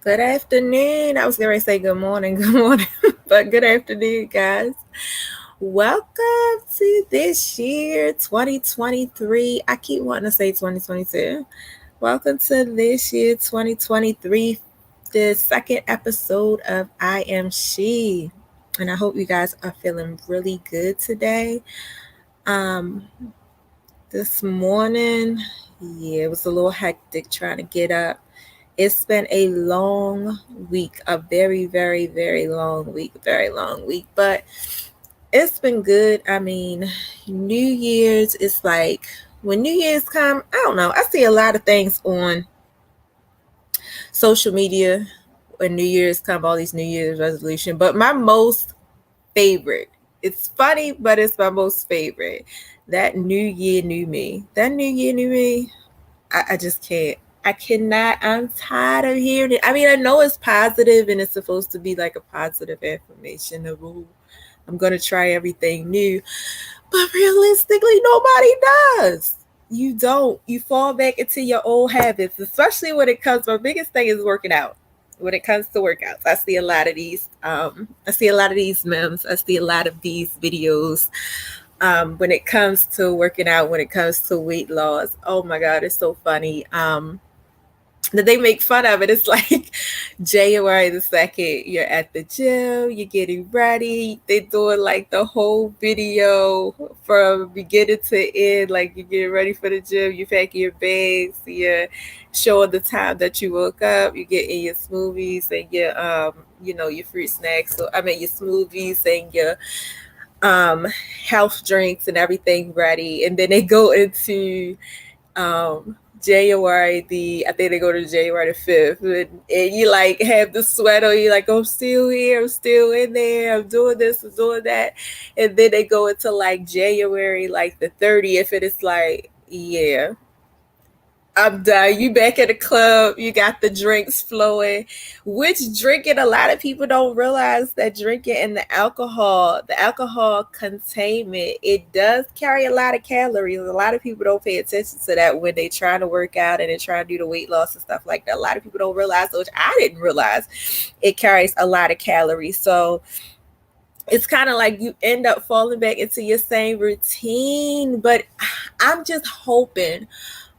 Good afternoon. I was going to say good morning, but good afternoon, guys. Welcome to this year, 2023. I keep wanting to say 2022. Welcome to this year, 2023, the second episode of I.Am.She. And I hope you guys are feeling really good today. Um, this morning, it was a little hectic trying to get up. It's been a long week, a very, very, very long week, but it's been good. I mean, New Year's is like when New Year's come, I don't know. I see a lot of things on social media when New Year's come, all these New Year's resolution, but my most favorite, it's funny, but it's my most favorite. That New Year, New Me. That New Year, New Me. I just can't. I cannot. I'm tired of hearing it. I mean, I know it's positive and it's supposed to be like a positive affirmation of, ooh, I'm going to try everything new. But realistically, nobody does. You don't. You fall back into your old habits, especially when it comes. My biggest thing is working out. When it comes to workouts, I see a lot of these. I see a lot of these memes. I see a lot of these videos when it comes to working out, when it comes to weight loss. Oh my God, it's so funny. That they make fun of it. It's like January the 2nd, you're at the gym, you're getting ready. They're doing like the whole video from beginning to end. Like you're getting ready for the gym, you're packing your bags, you're showing the time that you woke up, you're getting your smoothies and your fruit snacks. So I mean your smoothies and your um health drinks and everything ready, and then they go into January I think they go to January the 5th, and you like have the sweater, you like, I'm still here, I'm still in there, I'm doing this, I'm doing that. And then they go into like January like the 30th, and it's like, yeah, I'm done. You back at the club. You got the drinks flowing. Which drinking, a lot of people don't realize that drinking and the alcohol containment, it does carry a lot of calories. A lot of people don't pay attention to that when they trying to work out and they trying to do the weight loss and stuff like that. A lot of people don't realize, which I didn't realize, it carries a lot of calories. So it's kind of like you end up falling back into your same routine. But I'm just hoping,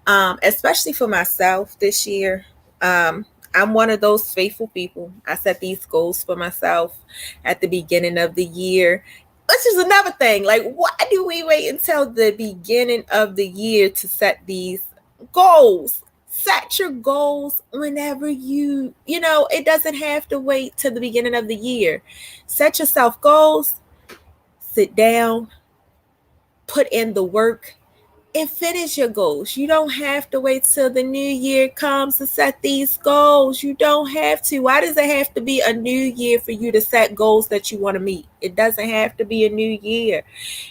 especially for myself this year. I'm one of those faithful people. I set these goals for myself at the beginning of the year, which is another thing. Like, why do we wait until the beginning of the year to set these goals? Set your goals whenever it doesn't have to wait till the beginning of the year. Set yourself goals, sit down, put in the work, and finish your goals. You don't have to wait till the new year comes to set these goals. You don't have to. Why does it have to be a new year for you to set goals that you want to meet? It doesn't have to be a new year.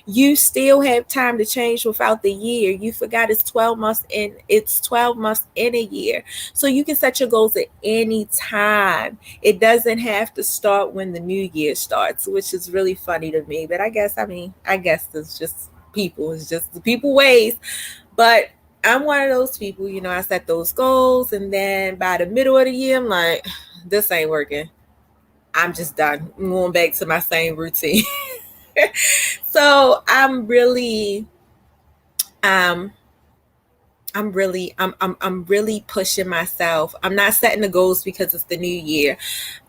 You still have time to change without the year. You forgot it's 12 months in. It's 12 months in a year. So you can set your goals at any time. It doesn't have to start when the new year starts, which is really funny to me. But I guess it's just people. It's just the people ways. But I'm one of those people, I set those goals, and then by the middle of the year, I'm like, this ain't working. I'm just done. I'm going back to my same routine. So um I'm really pushing myself. I'm not setting the goals because it's the new year,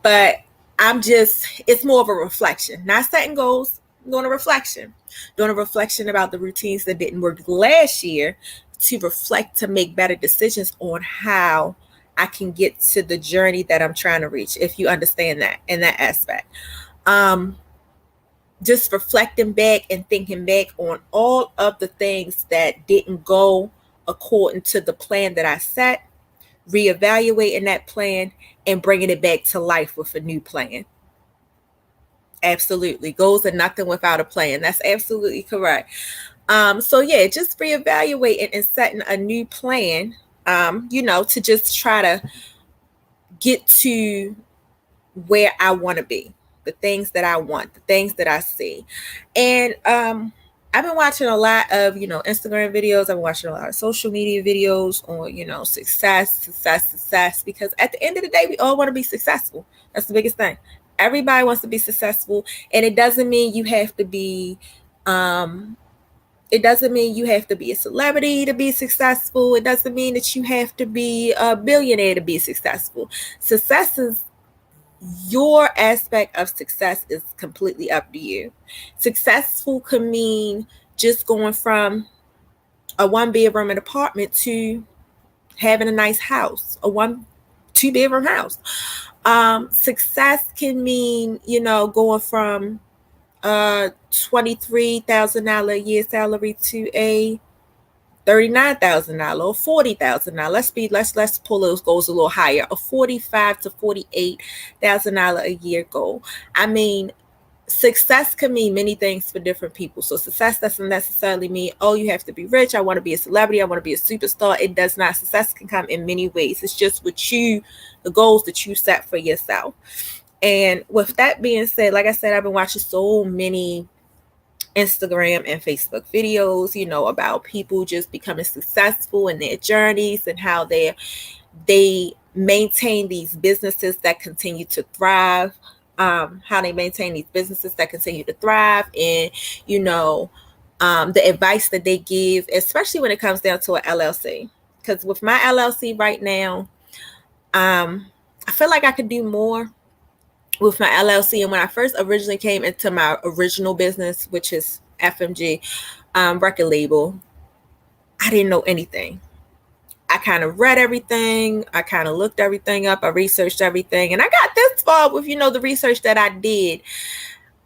but it's more of a reflection. Not setting goals, doing a reflection. Doing a reflection about the routines that didn't work last year, to reflect, to make better decisions on how I can get to the journey that I'm trying to reach, if you understand that in that aspect. Um, just reflecting back and thinking back on all of the things that didn't go according to the plan that I set, reevaluating that plan and bringing it back to life with a new plan. Absolutely. Goals are nothing without a plan. That's absolutely correct. So yeah, just reevaluating and setting a new plan, to just try to get to where I want to be, the things that I want, the things that I see. And I've been watching a lot of, Instagram videos. I've been watching a lot of social media videos on, success, because at the end of the day, we all want to be successful. That's the biggest thing. Everybody wants to be successful. And it doesn't mean you have to be, a celebrity to be successful. It doesn't mean that you have to be a billionaire to be successful. Success is your aspect of success is completely up to you. Successful can mean just going from a 1-bedroom apartment to having a nice house, a 2-bedroom house. Success can mean, going from $23,000 a year salary to a $39,000 or $40,000. Let's pull those goals a little higher. A $45,000 to $48,000 a year goal. I mean, success can mean many things for different people. So success doesn't necessarily mean, oh, you have to be rich. I want to be a celebrity. I want to be a superstar. It does not. Success can come in many ways. It's just the goals that you set for yourself. And with that being said, like I said, I've been watching so many Instagram and Facebook videos, about people just becoming successful in their journeys and how they maintain these businesses that continue to thrive. And, the advice that they give, especially when it comes down to an LLC. Because with my LLC right now, I feel like I could do more with my LLC. And when I first originally came into my original business, which is FMG record label, I didn't know anything. I kind of read everything. I kind of looked everything up. I researched everything. And I got this far with, the research that I did.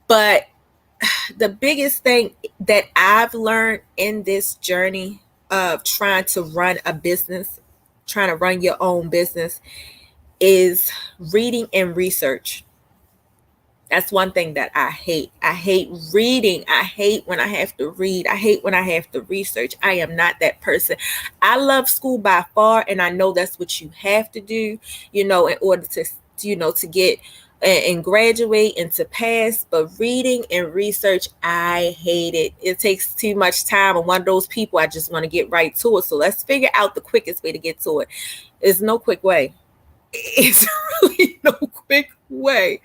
But the biggest thing that I've learned in this journey of trying to run a business, trying to run your own business, is reading and research. That's one thing that I hate. I hate reading. I hate when I have to read. I hate when I have to research. I am not that person. I love school by far, and I know that's what you have to do, in order to, to get and graduate and to pass. But reading and research, I hate it. It takes too much time. I'm one of those people, I just want to get right to it. So let's figure out the quickest way to get to it. There's no quick way. It's really no quick way.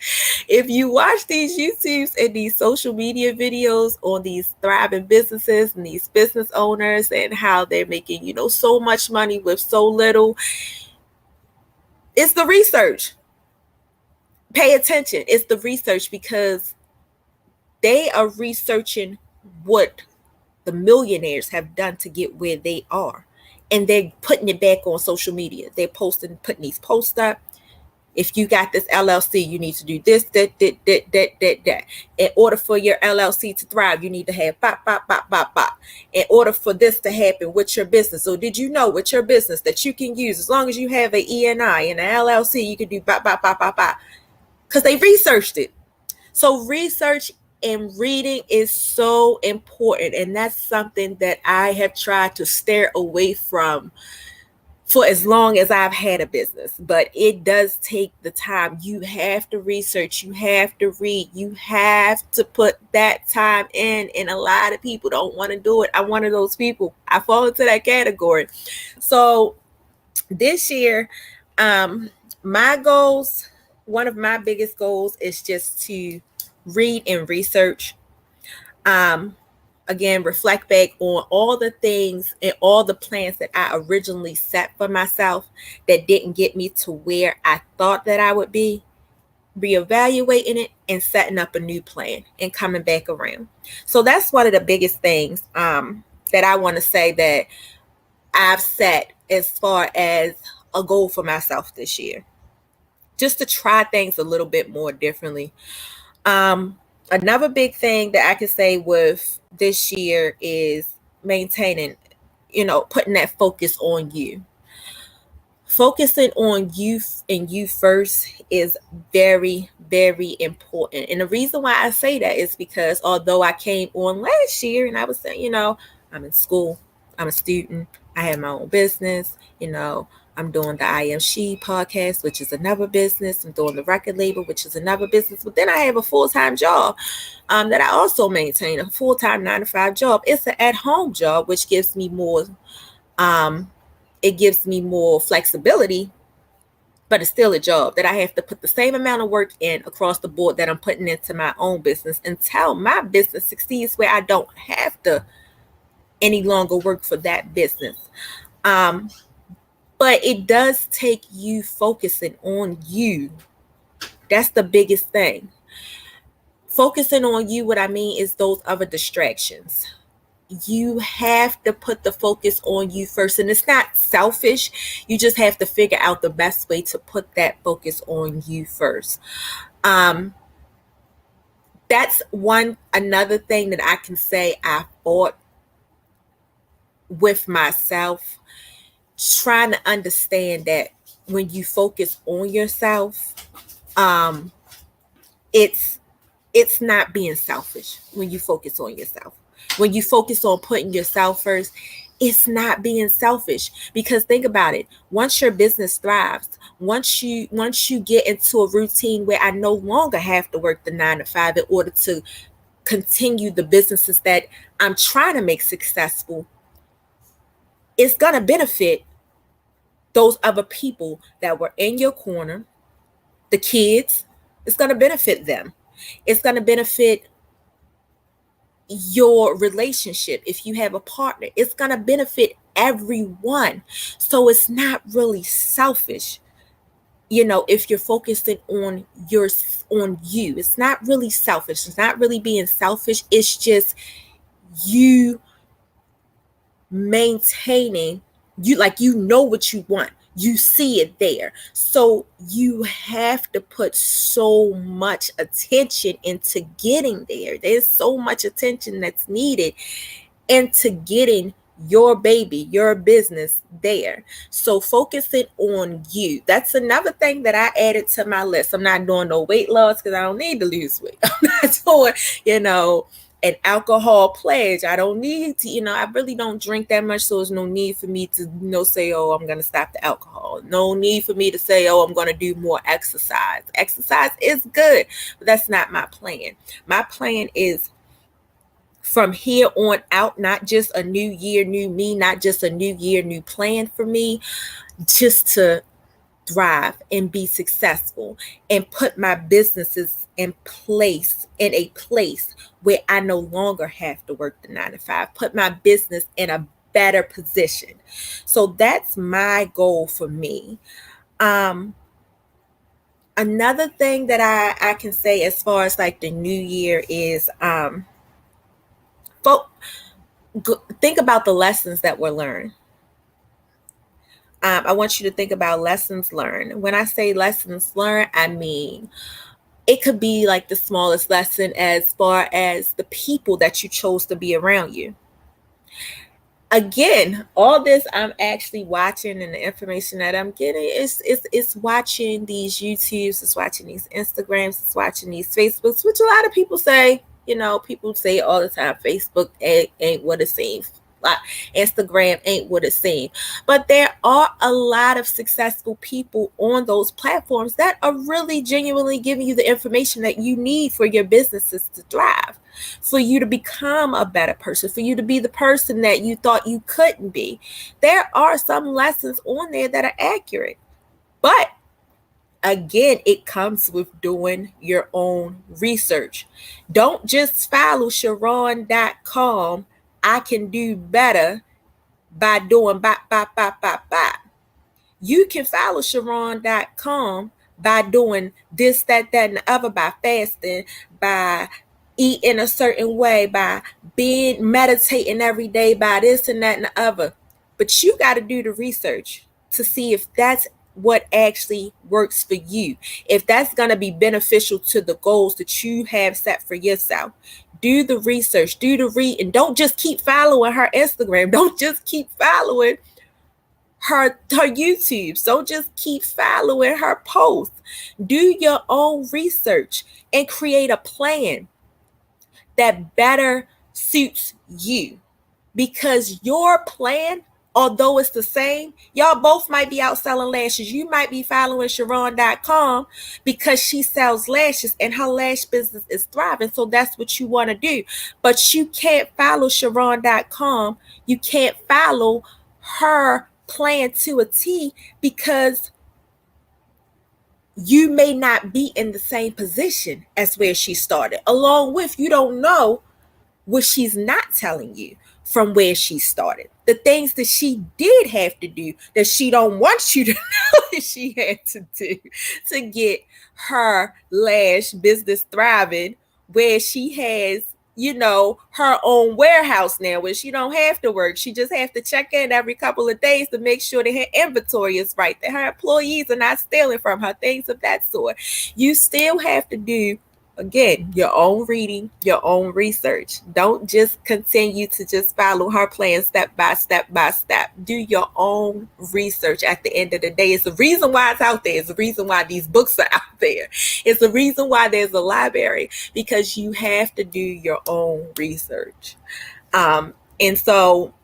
If you watch these YouTubes and these social media videos on these thriving businesses and these business owners and how they're making, so much money with so little, it's the research. Pay attention. It's the research, because they are researching what the millionaires have done to get where they are. And they're putting it back on social media. They're putting these posts up. If you got this LLC, you need to do this, that. In order for your LLC to thrive, you need to have bop. In order for this to happen with your business. So did you know with your business that you can use, as long as you have an ENI and an LLC, you can do bop. Because they researched it. So research and reading is so important. And that's something that I have tried to steer away from for as long as I've had a business. But it does take the time. You have to research. You have to read. You have to put that time in. And a lot of people don't want to do it. I'm one of those people. I fall into that category. So this year, my goals, one of my biggest goals is just to read and research. Again, reflect back on all the things and all the plans that I originally set for myself that didn't get me to where I thought that I would be, reevaluating it and setting up a new plan and coming back around. So that's one of the biggest things that I want to say that I've set as far as a goal for myself this year. Just to try things a little bit more differently. Another big thing that I can say with this year is maintaining, putting that focus on you. Focusing on you and you first is very, very important. And the reason why I say that is because although I came on last year and I was saying, I'm in school, I'm a student, I have my own business. I'm doing the I.Am.She Podcast, which is another business. I'm doing the record label, which is another business. But then I have a full-time job that I also maintain, a full-time 9-to-5 job. It's an at-home job, which gives me more. It gives me more flexibility, but it's still a job that I have to put the same amount of work in across the board that I'm putting into my own business until my business succeeds, where I don't have to any longer work for that business. But it does take you focusing on you. That's the biggest thing. Focusing on you, what I mean is those other distractions. You have to put the focus on you first. And it's not selfish. You just have to figure out the best way to put that focus on you first. That's another thing that I can say I fought with myself, trying to understand that when you focus on yourself, it's not being selfish when you focus on yourself. When you focus on putting yourself first, it's not being selfish. Because think about it. Once your business thrives, once you get into a routine where I no longer have to work the 9-to-5 in order to continue the businesses that I'm trying to make successful, it's going to benefit those other people that were in your corner, the kids. It's going to benefit them. It's going to benefit your relationship. If you have a partner, it's going to benefit everyone. So it's not really selfish. If you're focusing on you, it's not really selfish. It's not really being selfish. It's just you maintaining, what you want. You see it there. So you have to put so much attention into getting there. There's so much attention that's needed into getting your baby, your business there. So focusing on you. That's another thing that I added to my list. I'm not doing no weight loss because I don't need to lose weight. I'm not doing, an alcohol pledge. I don't need to, I really don't drink that much. So there's no need for me to, say, oh, I'm going to stop the alcohol. No need for me to say, oh, I'm going to do more exercise. Exercise is good, but that's not my plan. My plan is from here on out, not just a new year, new me, not just a new year, new plan for me, just to thrive and be successful and put my businesses in a place where I no longer have to work the 9-to-5, put my business in a better position. So that's my goal for me. Another thing that I can say as far as like the new year is, think about the lessons that were learned. I want you to think about lessons learned. When I say lessons learned, I mean, it could be like the smallest lesson as far as the people that you chose to be around you. Again, all this I'm actually watching, and the information that I'm getting is watching these YouTubes, it's watching these Instagrams, it's watching these Facebooks, which a lot of people say, people say all the time, Facebook ain't what it seems. Instagram ain't what it seems. But there are a lot of successful people on those platforms that are really genuinely giving you the information that you need for your businesses to thrive, for you to become a better person, for you to be the person that you thought you couldn't be. There are some lessons on there that are accurate. But again, it comes with doing your own research. Don't just follow Sharon.com. I can do better by doing bop. You can follow Sharon.com by doing this, that, and the other, by fasting, by eating a certain way, by meditating every day, by this and that and the other. But you got to do the research to see if that's what actually works for you, if that's going to be beneficial to the goals that you have set for yourself. Do the research, do the read, and don't just keep following her Instagram. Don't just keep following her YouTube. Don't just keep following her posts. Do your own research and create a plan that better suits you, because your plan although it's the same, y'all both might be out selling lashes. You might be following Sharon.com because she sells lashes and her lash business is thriving. So that's what you want to do. But you can't follow Sharon.com. You can't follow her plan to a T because you may not be in the same position as where she started. Along with, you don't know what she's not telling you from where she started. The things that she did have to do that she don't want you to know that she had to do to get her lash business thriving, where she has, her own warehouse now where she don't have to work. She just have to check in every couple of days to make sure that her inventory is right, that her employees are not stealing from her, things of that sort. You still have to do, again, your own reading, your own research. Don't just continue to just follow her plan step by step by step. Do your own research. At the end of the day, it's the reason why it's out there. It's the reason why these books are out there. It's the reason why there's a library, because you have to do your own research. And so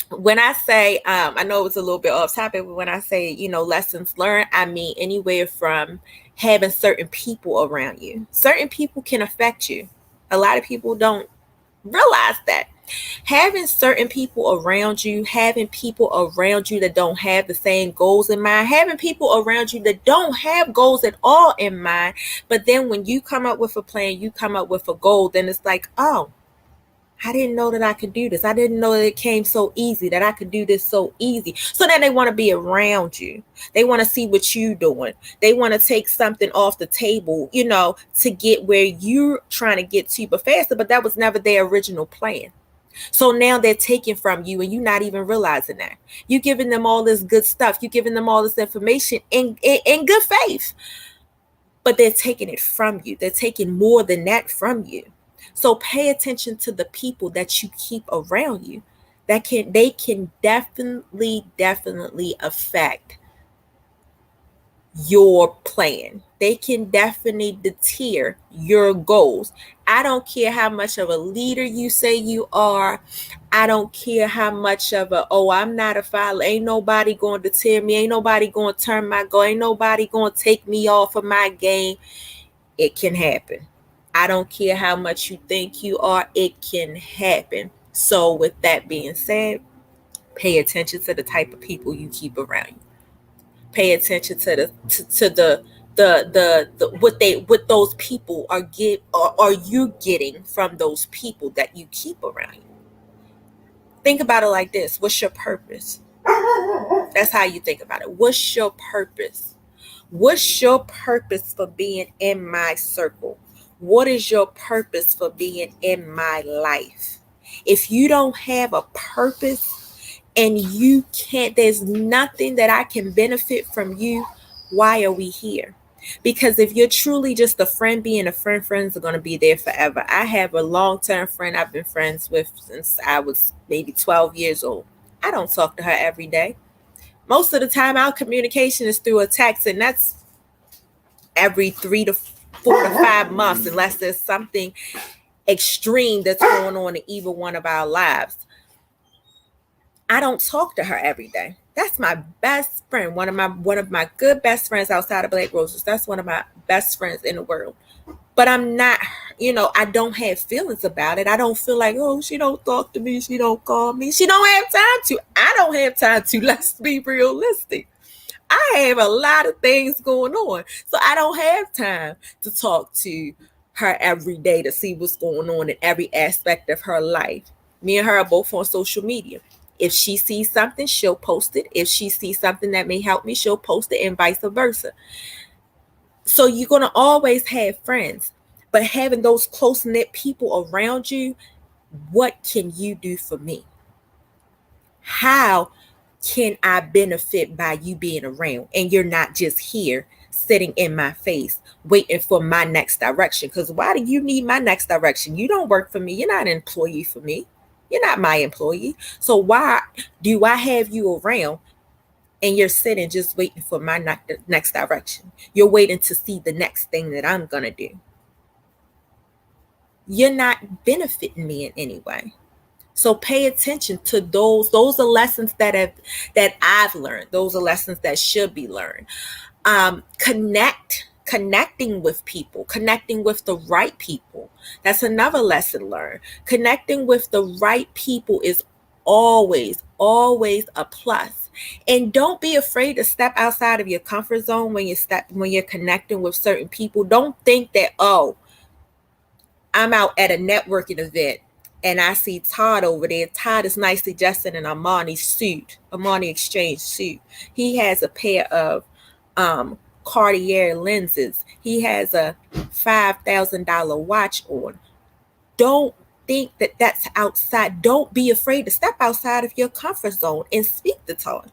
when I say, I know it's a little bit off topic, but when I say, lessons learned, I mean anywhere from having certain people around you. Certain people can affect you. A lot of people don't realize that. Having certain people around you, having people around you that don't have the same goals in mind, having people around you that don't have goals at all in mind, but then when you come up with a plan, you come up with a goal, then it's like, oh, I didn't know that I could do this. I didn't know that it came so easy, that I could do this so easy. So then they want to be around you. They want to see what you're doing. They want to take something off the table, to get where you're trying to get to, but faster. But that was never their original plan. So now they're taking from you and you're not even realizing that. You're giving them all this good stuff. You're giving them all this information in good faith. But they're taking it from you. They're taking more than that from you. So pay attention to the people that you keep around you. They can definitely affect your plan. They can definitely deter your goals. I don't care how much of a leader you say you are. I don't care how much of I'm not a follower. Ain't nobody going to deter me. Ain't nobody going to turn my goal. Ain't nobody going to take me off of my game. It can happen. I don't care how much you think you are, it can happen. So with that being said, pay attention to the type of people you keep around you. Pay attention to what those people are you getting from those people that you keep around you. Think about it like this. What's your purpose? That's how you think about it. What's your purpose? What's your purpose for being in my circle? What is your purpose for being in my life? If you don't have a purpose and you can't, there's nothing that I can benefit from you, why are we here? Because if you're truly just a friend, being a friend, friends are going to be there forever. I have a long-term friend I've been friends with since I was maybe 12 years old. I don't talk to her every day. Most of the time, our communication is through a text, and that's every 3 to 4 to 5 months, unless there's something extreme that's going on in either one of our lives. I don't talk to her every day. That's my best friend, one of my good best friends outside of BlackRoses. That's one of my best friends in the world. But I'm not, I don't have feelings about it. I don't feel like, she don't talk to me. She don't call me. She don't have time to. I don't have time to. Let's be realistic. I have a lot of things going on. So I don't have time to talk to her every day to see what's going on in every aspect of her life. Me and her are both on social media. If she sees something, she'll post it. If she sees something that may help me, she'll post it, and vice versa. So you're going to always have friends, but having those close-knit people around you, what can you do for me? How can I benefit by you being around and you're not just here sitting in my face waiting for my next direction? Because why do you need my next direction? You don't work for me. You're not an employee for me. You're not my employee. So why do I have you around and you're sitting just waiting for my next direction? You're waiting to see the next thing that I'm going to do. You're not benefiting me in any way. So pay attention to those. Those are lessons that I've learned. Those are lessons that should be learned. Connecting with people, connecting with the right people. That's another lesson learned. Connecting with the right people is always a plus. And don't be afraid to step outside of your comfort zone when you're connecting with certain people. Don't think that, oh, I'm out at a networking event and I see Todd over there. Todd is nicely dressed in an Armani Exchange suit. He has a pair of Cartier lenses. He has a $5,000 watch on. Don't think that that's outside. Don't be afraid to step outside of your comfort zone and speak to Todd.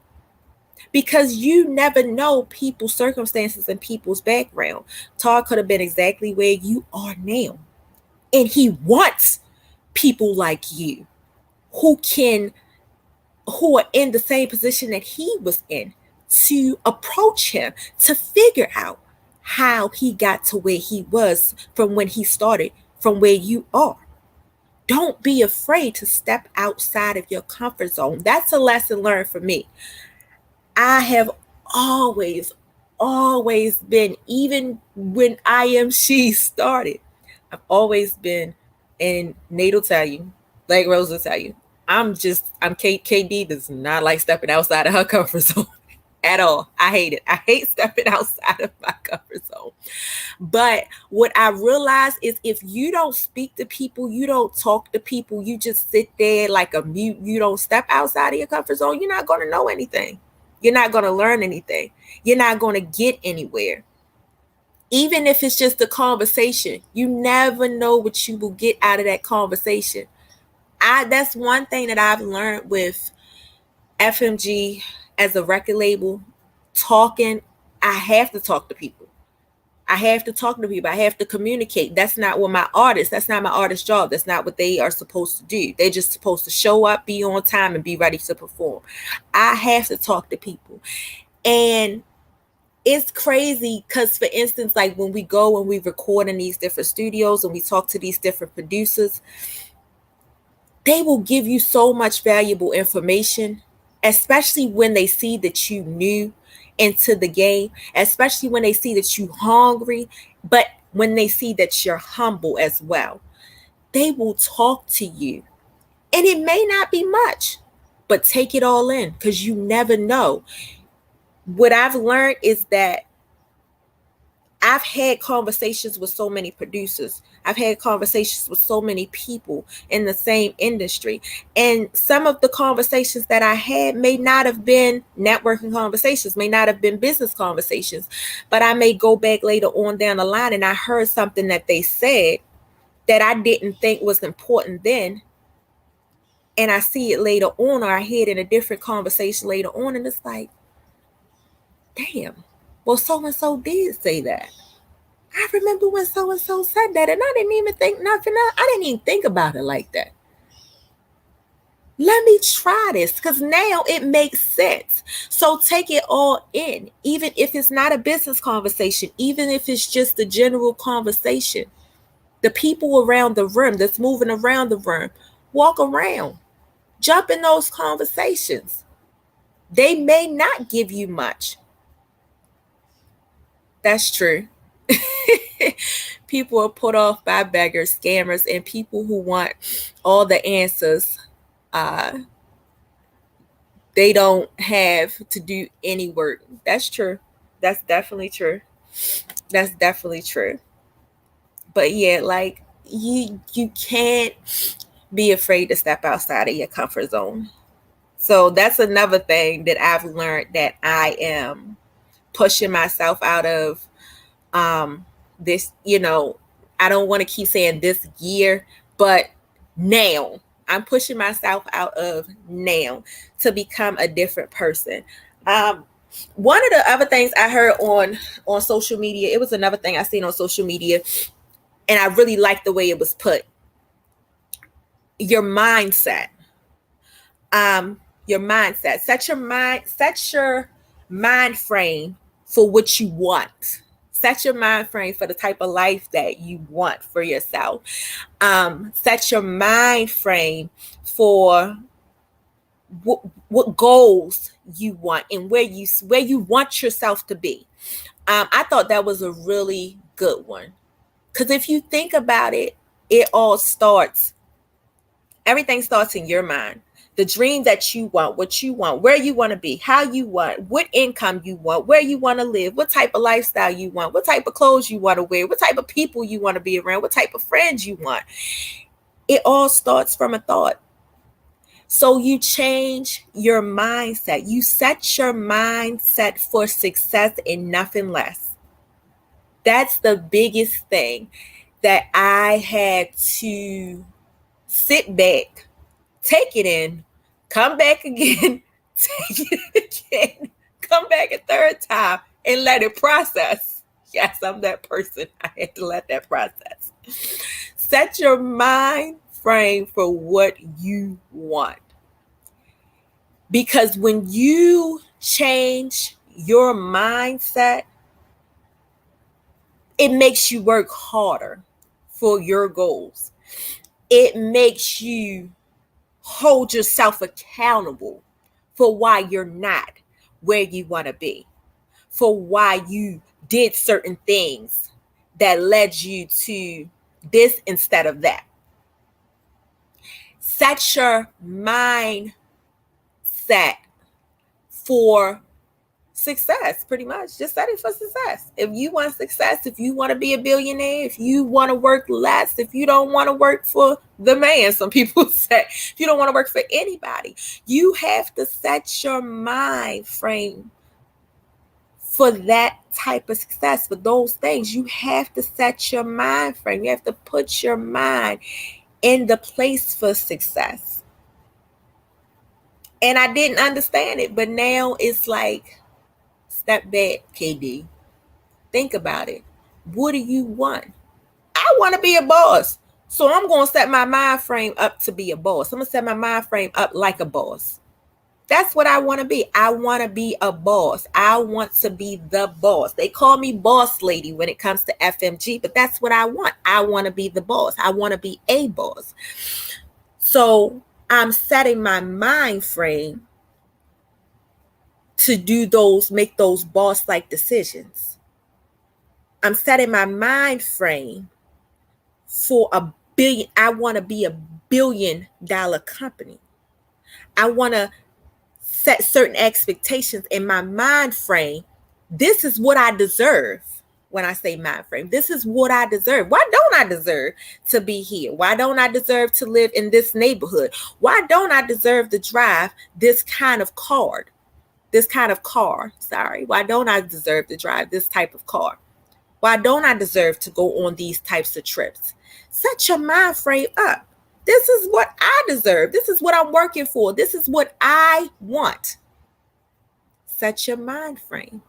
Because you never know people's circumstances and people's background. Todd could have been exactly where you are now. And he wants people like you who are in the same position that he was in to approach him, to figure out how he got to where he was from when he started, from where you are. Don't be afraid to step outside of your comfort zone. That's a lesson learned for me. I have always been, even when I.Am.She started, I've always been, and Nate will tell you, BlackRoses will tell you, KD does not like stepping outside of her comfort zone at all. I hate it. I hate stepping outside of my comfort zone. But what I realized is if you don't speak to people, you don't talk to people, you just sit there like a mute, you don't step outside of your comfort zone, you're not going to know anything. You're not going to learn anything. You're not going to get anywhere. Even if it's just a conversation, you never know what you will get out of that conversation. That's one thing that I've learned with FMG as a record label. Talking, I have to talk to people. I have to communicate. That's not my artist job. That's not what they are supposed to do. They're just supposed to show up, be on time, and be ready to perform. I have to talk to people. And it's crazy because, for instance, like when we go and we record in these different studios and we talk to these different producers, they will give you so much valuable information, especially when they see that you new into the game, especially when they see that you hungry, but when they see that you're humble as well. They will talk to you. And it may not be much, but take it all in because you never know. What I've learned is that I've had conversations with so many producers. I've had conversations with so many people in the same industry. And some of the conversations that I had may not have been networking conversations, may not have been business conversations. But I may go back later on down the line and I heard something that they said that I didn't think was important then. And I see it later on, or I hear it in a different conversation later on. And it's like, damn. Well, so-and-so did say that. I remember when so-and-so said that, and I didn't even think nothing else. I didn't even think about it like that. Let me try this because now it makes sense. So take it all in, even if it's not a business conversation, even if it's just a general conversation. The people around the room that's moving around the room, walk around, jump in those conversations. They may not give you much. That's true. People are put off by beggars, scammers, and people who want all the answers. They don't have to do any work. That's true. That's definitely true. That's definitely true. But yeah, like you can't be afraid to step outside of your comfort zone. So that's another thing that I've learned that I am pushing myself out of. This, I don't want to keep saying this year, but now I'm pushing myself out of now to become a different person. One of the other things I heard on social media, it was another thing I seen on social media, and I really liked the way it was put. Your mindset. Your mindset. Set your mind frame for what you want. Set your mind frame for the type of life that you want for yourself. Set your mind frame for what goals you want and where you want yourself to be. I thought that was a really good one, because if you think about it, everything starts in your mind. The dream that you want, what you want, where you want to be, how you want, what income you want, where you want to live, what type of lifestyle you want, what type of clothes you want to wear, what type of people you want to be around, what type of friends you want. It all starts from a thought. So you change your mindset. You set your mindset for success and nothing less. That's the biggest thing that I had to sit back, take it in, come back again, take it again, come back a third time, and let it process. Yes, I'm that person. I had to let that process. Set your mind frame for what you want. Because when you change your mindset, it makes you work harder for your goals. It makes you hold yourself accountable for why you're not where you want to be, for why you did certain things that led you to this instead of that. Set your mindset for success, pretty much. Just set it for success. If you want success, if you want to be a billionaire, if you want to work less, if you don't want to work for the man, some people say, if you don't want to work for anybody, you have to set your mind frame for that type of success, for those things. You have to set your mind frame. You have to put your mind in the place for success. And I didn't understand it, but now it's like, step back, KD. Think about it. What do you want? I want to be a boss. So I'm going to set my mind frame up to be a boss. I'm going to set my mind frame up like a boss. That's what I want to be. I want to be a boss. I want to be the boss. They call me boss lady when it comes to FMG, but that's what I want. I want to be the boss. I want to be a boss. So I'm setting my mind frame to make those boss-like decisions. I'm setting my mind frame for a billion. I want to be a $1 billion company. I want to set certain expectations in my mind frame. This is what I deserve. When I say mind frame, this is what I deserve. Why don't I deserve to be here? Why don't I deserve to live in this neighborhood? Why don't I deserve to drive this kind of car? Why don't I deserve to drive this type of car? Why don't I deserve to go on these types of trips? Set your mind frame up. This is what I deserve. This is what I'm working for. This is what I want. Set your mind frame.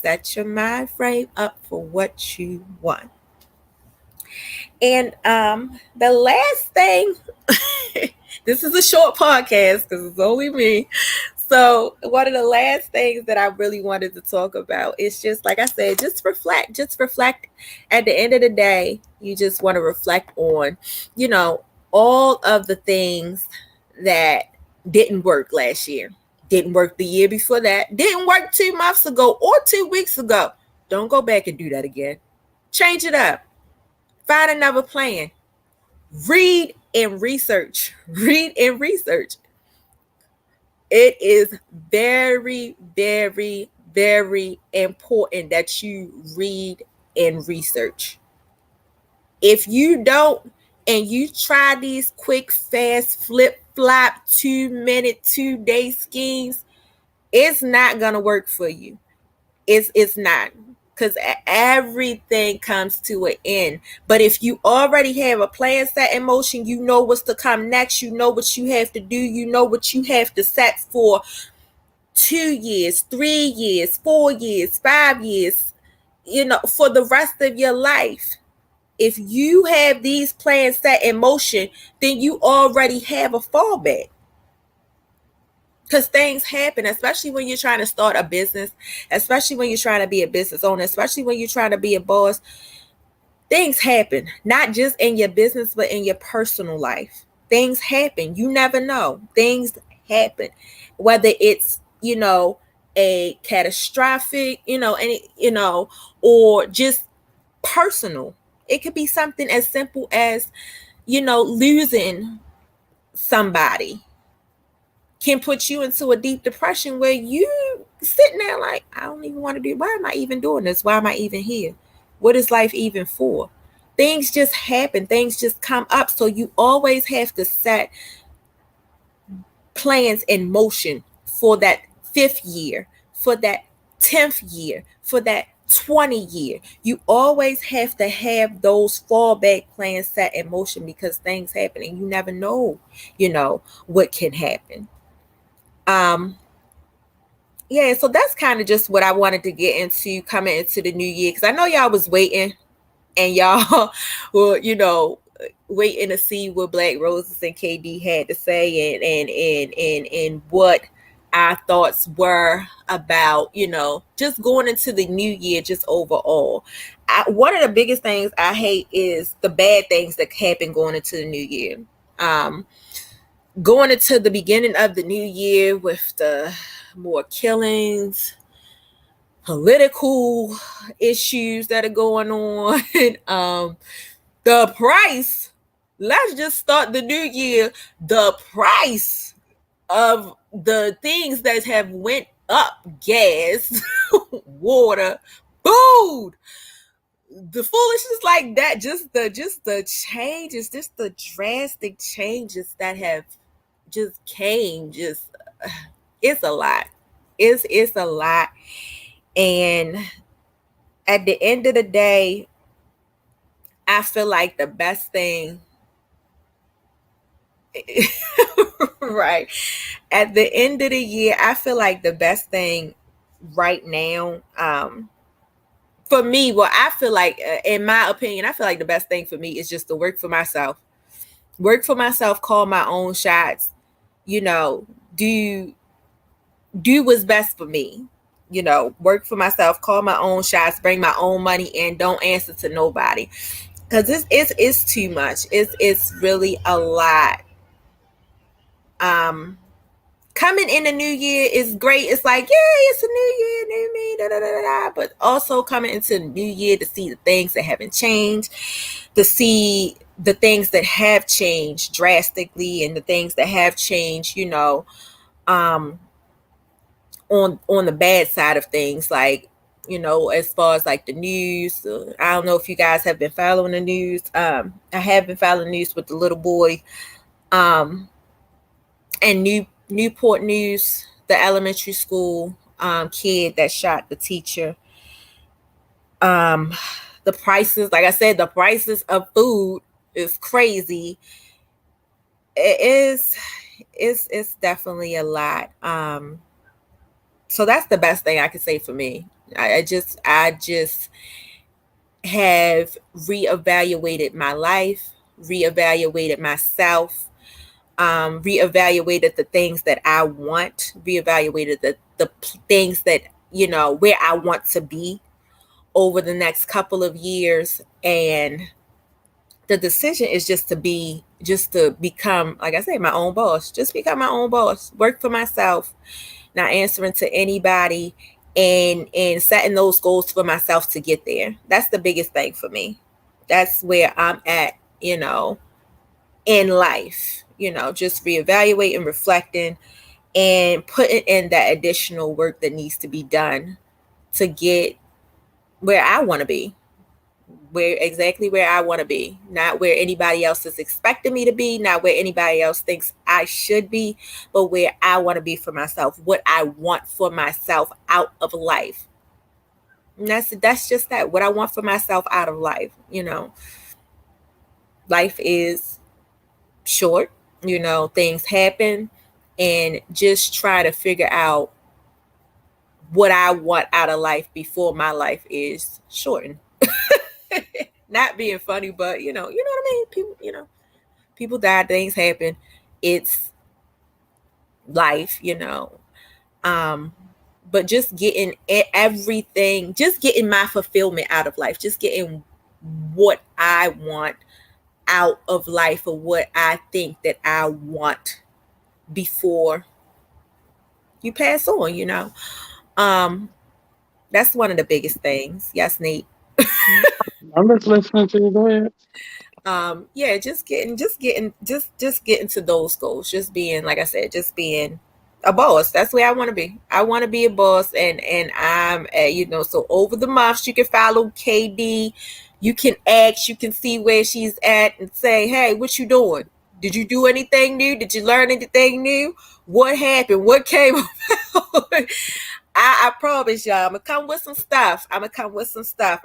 Set your mind frame up for what you want. And the last thing, this is a short podcast because it's only me. So one of the last things that I really wanted to talk about is just, like I said, just reflect. Just reflect. At the end of the day, you just want to reflect on, all of the things that didn't work last year. Didn't work the year before that. Didn't work 2 months ago or 2 weeks ago. Don't go back and do that again. Change it up. Find another plan. Read and research. Read and research. It is very, very, very important that you read and research. If you don't, and you try these quick, fast, flip-flop, 2-minute, 2-day schemes, it's not going to work for you. It's not. Because everything comes to an end. But if you already have a plan set in motion, you know what's to come next. You know what you have to do. You know what you have to set for 2 years, 3 years, 4 years, 5 years, for the rest of your life. If you have these plans set in motion, then you already have a fallback. because things happen, especially when you're trying to start a business, especially when you're trying to be a business owner, especially when you're trying to be a boss. Things happen, not just in your business, but in your personal life. Things happen. You never know. Things happen, whether it's, a catastrophic, or just personal. It could be something as simple as, losing somebody can put you into a deep depression where you sitting there like, I don't even want to do, why am I even doing this? Why am I even here? What is life even for? Things just happen. Things just come up. So you always have to set plans in motion for that 5th year, for that 10th year, for that 20 year. You always have to have those fallback plans set in motion because things happen and you never know, what can happen. Yeah, so that's kind of just what I wanted to get into coming into the new year, because I know y'all was waiting and y'all were, waiting to see what BlackRoses and KD had to say and what our thoughts were about, just going into the new year, just overall. One of the biggest things I hate is the bad things that happen going into the new year. Going into the beginning of the new year with the more killings, political issues that are going on, the price, let's just start the new year, the price of the things that have went up, gas, water, food, the foolishness like that, just the changes, just the drastic changes that have just came, it's a lot. It's a lot. And at the end of the day, I feel like the best thing right. At the end of the year, I feel like the best thing right now, for me, well, I feel like, in my opinion, I feel like the best thing for me is just to work for myself. Work for myself, call my own shots, do what's best for me. Work for myself, call my own shots, bring my own money in, don't answer to nobody. Because it's too much. It's really a lot. Coming in the new year is great. It's like, yeah, it's a new year, new me, da da da da. But also coming into the new year to see the things that haven't changed, to see the things that have changed drastically, and the things that have changed, on the bad side of things, like, as far as like the news. I don't know if you guys have been following the news. I have been following the news with the little boy, and Newport News, the elementary school kid that shot the teacher. The prices, like I said, the prices of food is crazy. It's definitely a lot. So that's the best thing I can say for me. I just have reevaluated my life, reevaluated myself, reevaluated the things that I want, reevaluated the things that, where I want to be over the next couple of years. And the decision is just to become, like I say, my own boss, just become my own boss, work for myself, not answering to anybody, and setting those goals for myself to get there. That's the biggest thing for me. That's where I'm at, in life, just reevaluating, reflecting, and putting in that additional work that needs to be done to get where I want to be, where I want to be, not where anybody else is expecting me to be, not where anybody else thinks I should be, but where I want to be for myself, what I want for myself out of life. And that's just that, what I want for myself out of life. Life is short, things happen, and just try to figure out what I want out of life before my life is shortened. Not being funny, but you know what I mean? People die, things happen. It's life, um but just getting everything, just getting my fulfillment out of life, just getting what I want out of life, or what I think that I want before you pass on. um that's one of the biggest things. Yes, Nate. I'm just listening to you. Go ahead. Yeah, just getting to those goals, just being, like I said, just being a boss. That's where I want to be. I want to be a boss, and I'm so over the months you can follow KD, you can ask, you can see where she's at and say, hey, what you doing? Did you do anything new? Did you learn anything new? What happened? What came about? I promise y'all, I'm gonna come with some stuff. I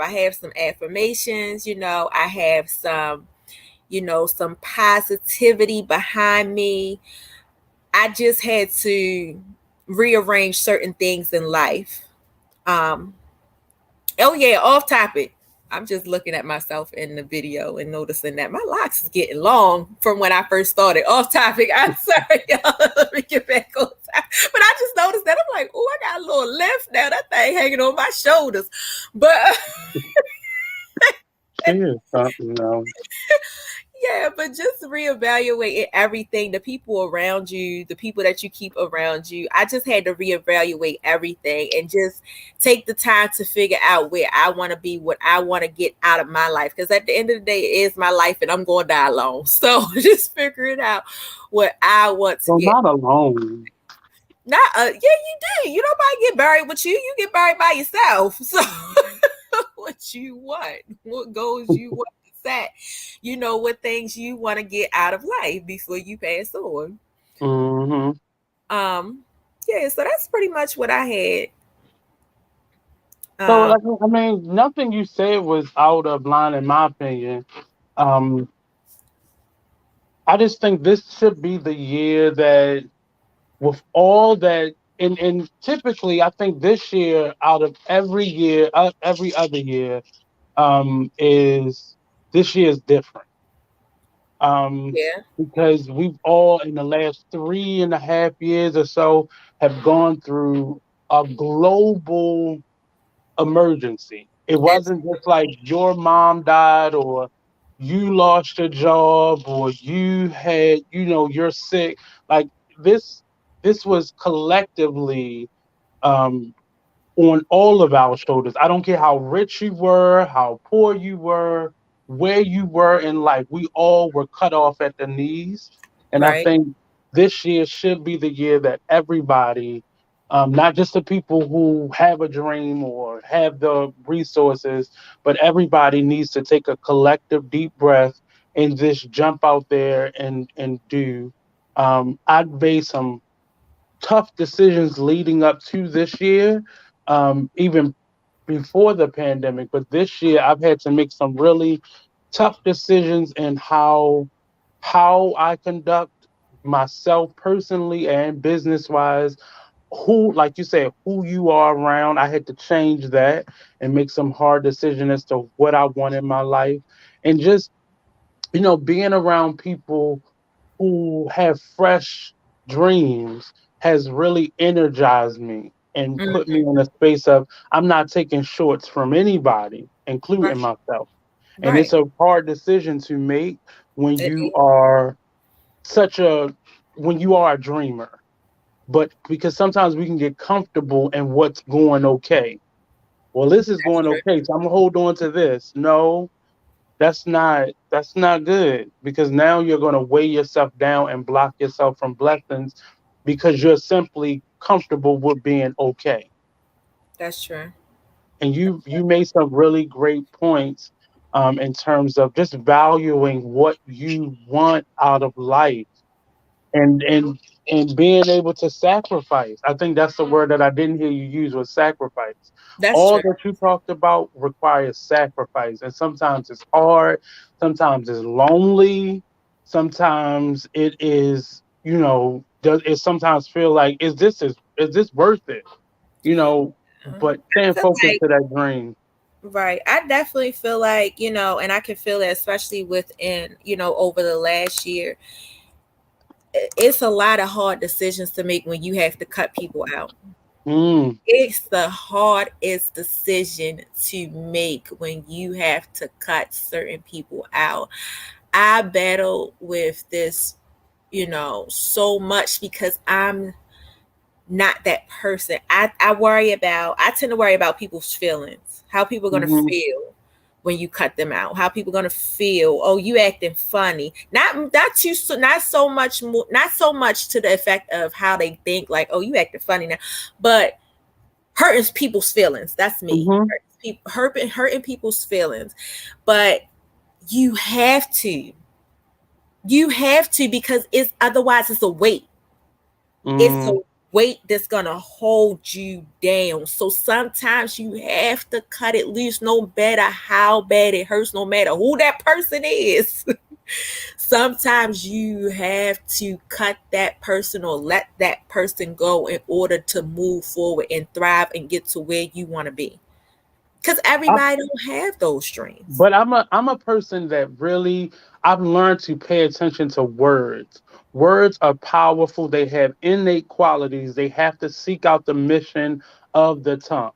have some affirmations, I have some positivity behind me. I just had to rearrange certain things in life. Um, oh yeah, off topic. I'm just looking at myself in the video and noticing that my locks is getting long from when I first started. Off topic. I'm sorry, y'all. Let me get back on topic. But I just noticed that. I'm like, oh, I got a little length now. That thing hanging on my shoulders. But She is something else. yeah, but just reevaluating everything, the people around you, the people that you keep around you. I just had to reevaluate everything and just take the time to figure out where I want to be, what I want to get out of my life. Because at the end of the day, it is my life and I'm going to die alone. So just figuring out what I want to So get. not alone. Not, yeah, you do. You nobody get buried with you. You get buried by yourself. So what you want, what goals you want to set, what things you want to get out of life before you pass on. Hmm. Um, yeah, so that's pretty much what I had. So Um, I mean, nothing you said was out of line in my opinion. Um, I just think this should be the year that, with all that, and typically, I think this year, out of every year, every other year, is this year is different. Um, yeah, because we've all, in the last 3.5 years or so, have gone through a global emergency. It wasn't just like your mom died, or you lost your job, or you had, you're sick. Like this, this was collectively, um, on all of our shoulders. I don't care how rich you were, how poor you were, where you were in life. We all were cut off at the knees. And I right, think this year should be the year that everybody, not just the people who have a dream or have the resources, but everybody needs to take a collective deep breath and just jump out there and do. I've made some tough decisions leading up to this year, even before the pandemic. But this year, I've had to make some really tough decisions in how I conduct myself personally and business wise. Who, like you said, who you are around. I had to change that and make some hard decisions as to what I want in my life, and just being around people who have fresh dreams has really energized me and put me mm, in a space of, I'm not taking shorts from anybody, including right, myself. And right. it's a hard decision to make when It you is. are such a when you are a dreamer. But because sometimes we can get comfortable in what's going okay. Well, this is That's going true. okay, so I'm gonna hold on to this. No, that's not good, because now you're going to weigh yourself down and block yourself from blessings because you're simply comfortable with being okay. That's true. And you made some really great points, in terms of just valuing what you want out of life, and being able to sacrifice. I think that's the word that I didn't hear you use, was sacrifice. That's All true. that you talked about requires sacrifice, and sometimes it's hard, sometimes it's lonely, sometimes it is, does it sometimes feel like, is this worth it? You know, but I staying feel focused like to that dream. Right. I definitely feel like, and I can feel it, especially within, over the last year. it's a lot of hard decisions to make when you have to cut people out. Mm, It's the hardest decision to make when you have to cut certain people out. I battle with this, so much because I'm not that person. I tend to worry about people's feelings, how people are gonna mm-hmm, feel when you cut them out, how people are gonna feel, oh, you acting funny. Not so much more, not so much to the effect of how they think, like, oh, you acting funny now, but hurting people's feelings. That's me. mm-hmm, Hurting people's feelings. But you have to. You have to, because it's otherwise it's a weight. It's a mm. weight that's gonna hold you down. So sometimes you have to cut it loose, no matter how bad it hurts, no matter who that person is. Sometimes you have to cut that person or let that person go in order to move forward and thrive and get to where you want to be. Because everybody don't have those dreams. But I'm a person that really I've learned to pay attention to words. Words are powerful. They have innate qualities. They have to seek out the mission of the tongue.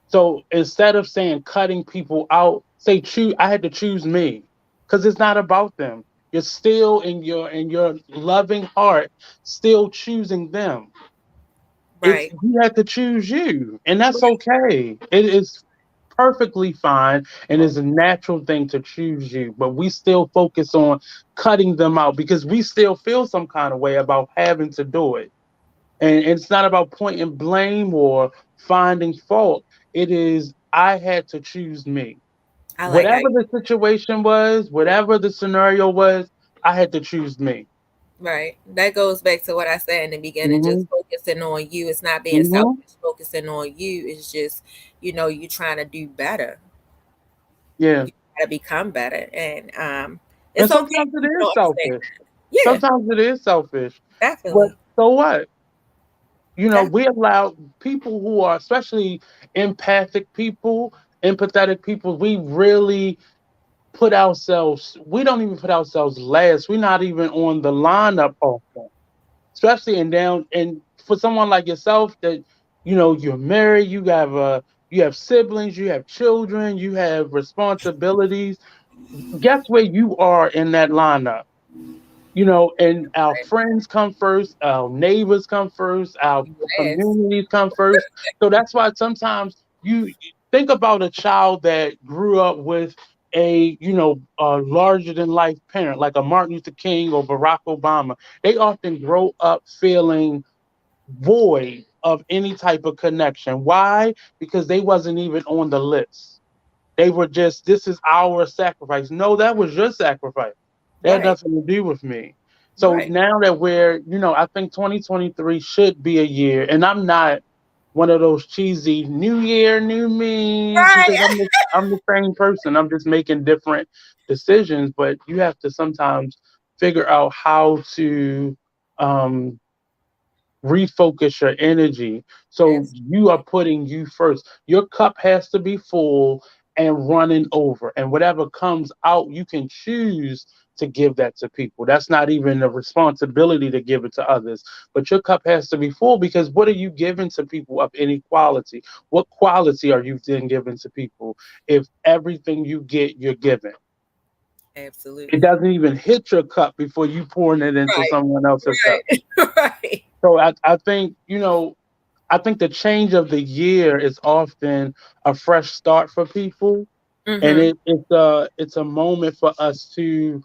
So instead of saying cutting people out, say choose. I had to choose me because it's not about them. You're still in your loving heart, still choosing them. It's Right. you have to choose you, and that's Right. okay. It is perfectly fine and is a natural thing to choose you, but we still focus on cutting them out because we still feel some kind of way about having to do it. And it's not about pointing blame or finding fault. It is I had to choose me. I like how Whatever you, the situation was, whatever the scenario was, I had to choose me. right. That goes back to what I said in the beginning, Hmm. just focusing on you. It's not being Hmm. selfish, focusing on you. It's just, you trying to do better. Yeah. You gotta become better. And And it's okay if sometimes it people is don't understand. selfish. Yeah, Sometimes it is selfish. But definitely. so what? Definitely. We allow people who are especially empathic people, empathetic people, we really we don't even put ourselves last. We're not even on the lineup often. Especially in down and for someone like yourself that you're married, you have siblings, you have children, you have responsibilities. Guess where you are in that lineup? And our friends come first, our neighbors come first, our Yes. communities come first. So that's why sometimes you think about a child that grew up with a larger than life parent, like a Martin Luther King or Barack Obama. They often grow up feeling void of any type of connection. Why? Because they wasn't even on the list. They were just, this is our sacrifice. No, that was your sacrifice. That had Right. nothing to do with me. So Right. now that I think 2023 should be a year, and I'm not one of those cheesy New Year, new me, because Right. I'm the same person. I'm just making different decisions, but you have to sometimes figure out how to um, refocus your energy so Absolutely. you are putting you first. Your cup has to be full and running over, and whatever comes out you can choose to give that to people. That's not even a responsibility to give it to others, but your cup has to be full, because what are you giving to people of any quality? What quality are you then giving to people if everything you get you're giving? It Absolutely. doesn't even hit your cup before you pouring it into Right. someone else's cup. Right. Right. So I think I think the change of the year is often a fresh start for people, and Mm-hmm. it's a moment for us to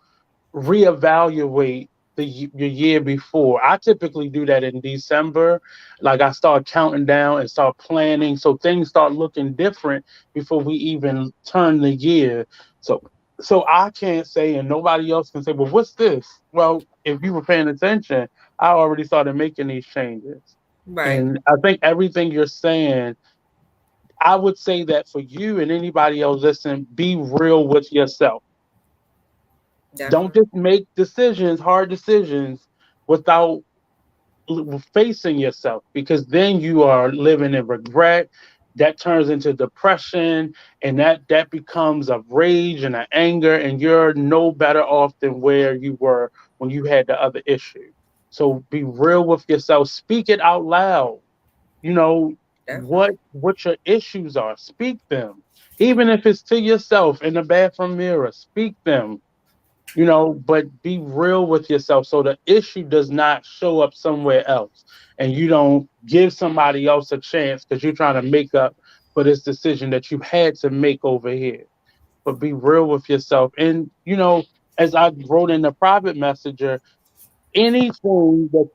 reevaluate the year before. I typically do that in December. Like I start counting down and start planning, so things start looking different before we even turn the year. So so I can't say, and nobody else can say, well, what's this? Well, if you were paying attention, I already started making these changes. Right. And I think everything you're saying, I would say that for you and anybody else listening, be real with yourself. Don't Definitely. just make decisions, hard decisions, without facing yourself, because then you are living in regret. That turns into depression, and that becomes a rage and an anger, and you're no better off than where you were when you had the other issue. So be real with yourself. Speak it out loud. You know Definitely. what your issues are. Speak them. Even if it's to yourself in the bathroom mirror, speak them. But be real with yourself so the issue does not show up somewhere else and you don't give somebody else a chance because you're trying to make up for this decision that you had to make over here. But be real with yourself. And, as I wrote in the private messenger, anything that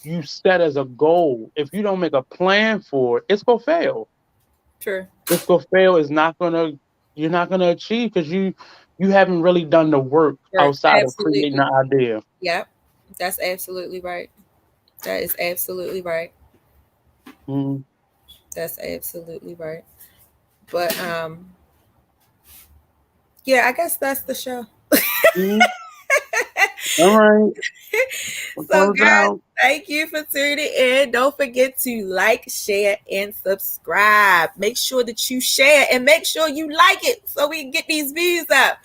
you set as a goal, if you don't make a plan for it, it's gonna fail. True. It's gonna fail. You're not gonna achieve because you haven't really done the work Right. outside of creating Absolutely. the idea. Yep. That's absolutely right. That is absolutely right. Mm-hmm. That's absolutely right. But yeah, I guess that's the show. Mm-hmm. All right, we'll So, close it guys, out. thank you for tuning in. Don't forget to like, share, and subscribe. Make sure that you share and make sure you like it so we can get these views up.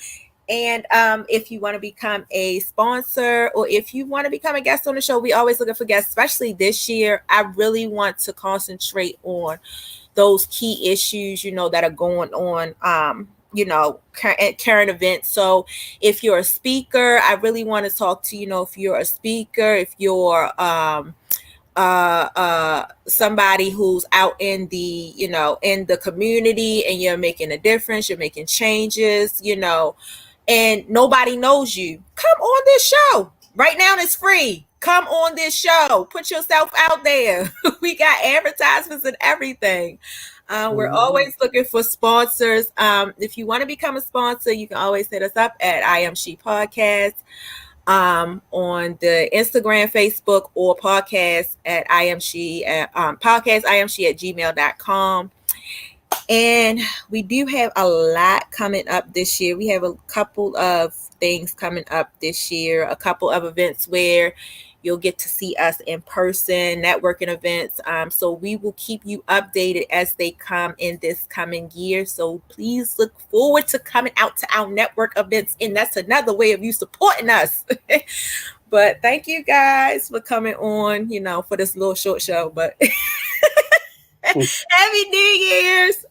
And if you want to become a sponsor or if you want to become a guest on the show, we always looking for guests, especially this year. I really want to concentrate on those key issues, that are going on, current events. So if you're a speaker, I really want to talk to, if you're a speaker, if you're somebody who's out in the in the community and you're making a difference, you're making changes, and nobody knows you, come on this show right now. It's free. Come on this show, put yourself out there. We got advertisements and everything. We're Mhm. always looking for sponsors. If you want to become a sponsor, you can always hit us up at I.Am.She Podcast, on the Instagram, Facebook, or podcast at IamShe at podcast IamShe at gmail.com. And we do have a lot coming up this year. We have a couple of things coming up this year, a couple of events where you'll get to see us in person, networking events. So we will keep you updated as they come in this coming year. So please look forward to coming out to our network events. And that's another way of you supporting us. But thank you guys for coming on, for this little short show. But Happy New Year's.